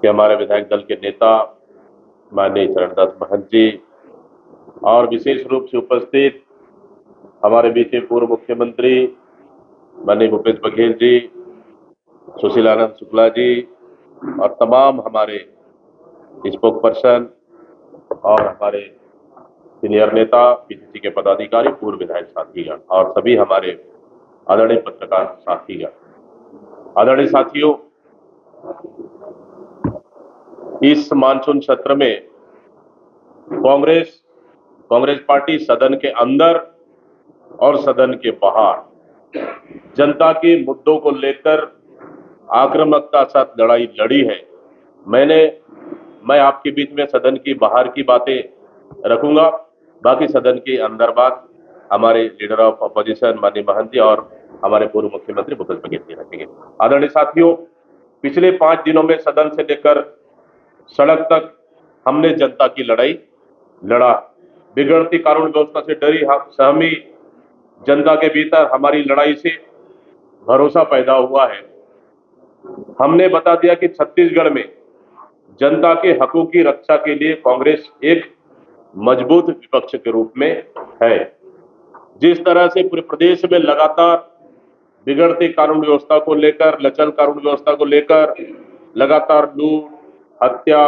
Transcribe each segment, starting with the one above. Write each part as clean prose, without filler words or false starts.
कि हमारे विधायक दल के नेता माननीय चरणदास महंत जी और विशेष रूप से उपस्थित हमारे बीच के पूर्व मुख्यमंत्री माननीय भूपेश बघेल जी, सुशीलानंद शुक्ला जी और तमाम हमारे स्पोक पर्सन और हमारे सीनियर नेता, पीसीसी के पदाधिकारी, पूर्व विधायक साथीगण और सभी हमारे आदरणीय पत्रकार साथीगण। आदरणीय साथियों, इस मानसून सत्र में कांग्रेस पार्टी सदन के अंदर और सदन के बाहर जनता के मुद्दों को लेकर आक्रामकता के साथ लड़ाई लड़ी है। मैं आपके बीच में सदन की बाहर की बातें रखूंगा, बाकी सदन के अंदर बात हमारे लीडर ऑफ अपोजिशन माननीय महंत जी और हमारे पूर्व मुख्यमंत्री भूपेश बघेल जी रखेंगे। आदरणीय साथियों, पिछले 5 दिनों में सदन से लेकर सड़क तक हमने जनता की लड़ाई लड़ा। बिगड़ती कानून व्यवस्था से डरी सहमी जनता के भीतर हमारी लड़ाई से भरोसा पैदा हुआ है। हमने बता दिया कि छत्तीसगढ़ में जनता के हकों की रक्षा के लिए कांग्रेस एक मजबूत विपक्ष के रूप में है। जिस तरह से पूरे प्रदेश में लगातार बिगड़ती कानून व्यवस्था को लेकर, लचल कानून व्यवस्था को लेकर लगातार लूट, हत्या,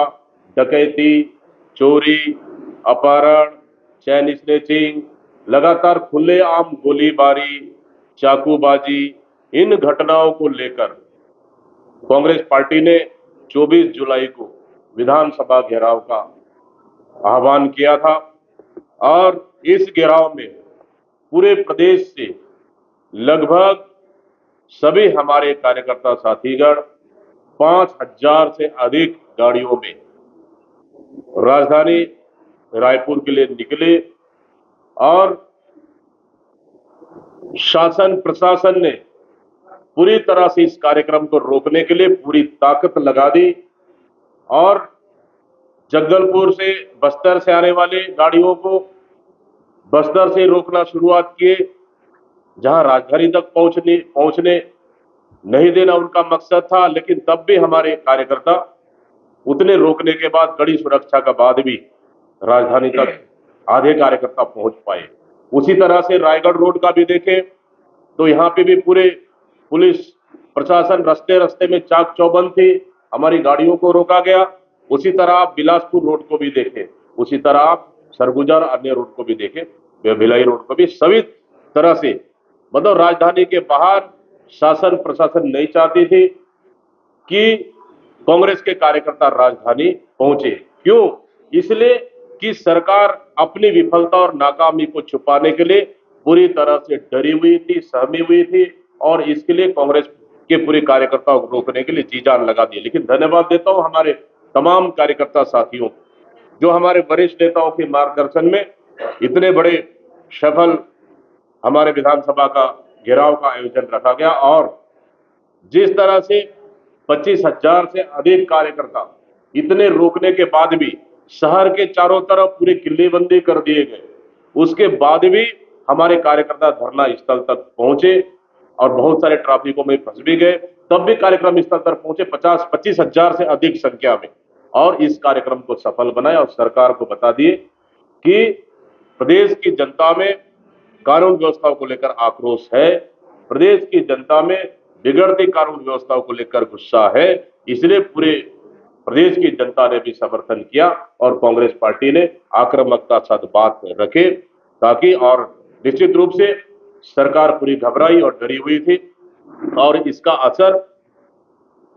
डकैती, चोरी, अपहरण, चैन स्नैचिंग, लगातार खुलेआम गोलीबारी, चाकूबाजी, इन घटनाओं को लेकर कांग्रेस पार्टी ने 24 जुलाई को विधानसभा घेराव का आह्वान किया था और इस घेराव में पूरे प्रदेश से लगभग सभी हमारे कार्यकर्ता साथीगण 5000 से अधिक गाड़ियों में राजधानी रायपुर के लिए निकले और शासन प्रशासन ने पूरी तरह से इस कार्यक्रम को रोकने के लिए पूरी ताकत लगा दी और जगदलपुर से बस्तर से आने वाले गाड़ियों को बस्तर से रोकना शुरुआत किए। जहां राजधानी तक पहुंचने नहीं देना उनका मकसद था, लेकिन तब भी हमारे कार्यकर्ता उतने रोकने के बाद, कड़ी सुरक्षा के बाद भी राजधानी तक आधे कार्यकर्ता पहुंच पाए। उसी तरह से रायगढ़ रोड का भी देखें तो यहाँ पे भी पूरे पुलिस प्रशासन रास्ते रास्ते में चाक चौबंद थी, हमारी गाड़ियों को रोका गया। उसी तरह आप बिलासपुर रोड को भी देखें, उसी तरह आप सरगुजा और अन्य रोड को भी देखें, भिलाई रोड को भी, सभी तरह से मतलब राजधानी के बाहर शासन प्रशासन नहीं चाहती थी कि कांग्रेस के कार्यकर्ता राजधानी पहुंचे। क्यों? इसलिए कि सरकार अपनी विफलता और नाकामी को छुपाने के लिए पूरी तरह से डरी हुई थी, सहमी हुई थी और इसके लिए कांग्रेस के पूरे कार्यकर्ताओं को रोकने के लिए जी जान लगा दी। लेकिन धन्यवाद देता हूं हमारे तमाम कार्यकर्ता साथियों, जो हमारे वरिष्ठ नेताओं के मार्गदर्शन में इतने बड़े सफल हमारे विधानसभा का घेराव का आयोजन रखा गया और जिस तरह से 25,000 से अधिक कार्यकर्ता इतने रोकने के बाद भी शहर के चारों तरफ पूरी किल्लेबंदी कर दिए गए, उसके बाद भी हमारे कार्यकर्ता धरना स्थल तक पहुंचे और बहुत सारे ट्रैफिकों में फंस भी गए, तब भी कार्यक्रम स्थल तक पहुंचे 25,000 से अधिक संख्या में और इस कार्यक्रम को सफल बनाया और सरकार को बता दिए कि प्रदेश की जनता में कानून व्यवस्था को लेकर आक्रोश है, प्रदेश की जनता में बिगड़ती कानून व्यवस्था को लेकर गुस्सा है। इसलिए पूरे प्रदेश की जनता ने भी समर्थन किया और कांग्रेस पार्टी ने आक्रामकता साथ बात रखे ताकि, और निश्चित रूप से सरकार पूरी घबराई और डरी हुई थी और इसका असर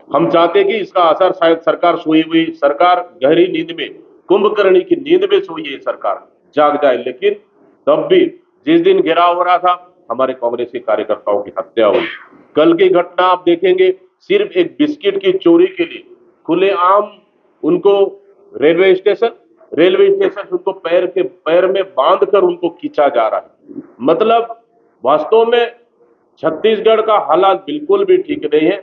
हम चाहते कि इसका असर शायद सरकार गहरी नींद में, कुंभकर्णी की नींद में सोई है, सरकार जाग जाए। लेकिन तब भी जिस दिन घेराव हो रहा था हमारे कांग्रेस के कार्यकर्ताओं की हत्या हुई। कल की घटना आप देखेंगे, सिर्फ एक बिस्किट की चोरी के लिए खुलेआम उनको रेलवे स्टेशन उनको पैर में बांधकर उनको खींचा जा रहा है। मतलब वास्तव में छत्तीसगढ़ का हालात बिल्कुल भी ठीक नहीं है।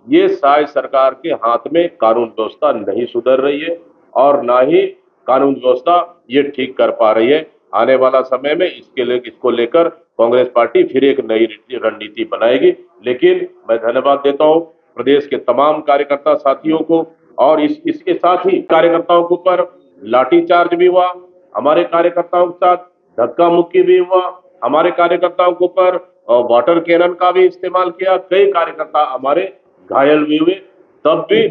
ये शायद सरकार के हाथ में कानून व्यवस्था नहीं सुधर रही है और ना ही कानून व्यवस्था ये ठीक कर पा रही है। आने वाला समय में इसको लेकर कांग्रेस पार्टी फिर एक नई रणनीति बनाएगी। लेकिन मैं धन्यवाद देता हूं प्रदेश के तमाम कार्यकर्ता साथियों को, और इसके साथ ही कार्यकर्ताओं के ऊपर लाठीचार्ज भी हुआ, हमारे कार्यकर्ताओं के साथ धक्का मुक्की भी हुआ, हमारे कार्यकर्ताओं के ऊपर वाटर कैनन का भी इस्तेमाल किया, कई कार्यकर्ता हमारे घायल भी हुए। तब भी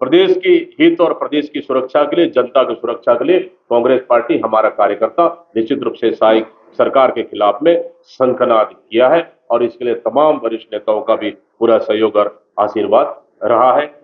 प्रदेश की हित और प्रदेश की सुरक्षा के लिए, जनता की सुरक्षा के लिए कांग्रेस पार्टी, हमारा कार्यकर्ता निश्चित रूप से सरकार के खिलाफ में शंखनाद किया है और इसके लिए तमाम वरिष्ठ नेताओं का भी पूरा सहयोग और आशीर्वाद रहा है।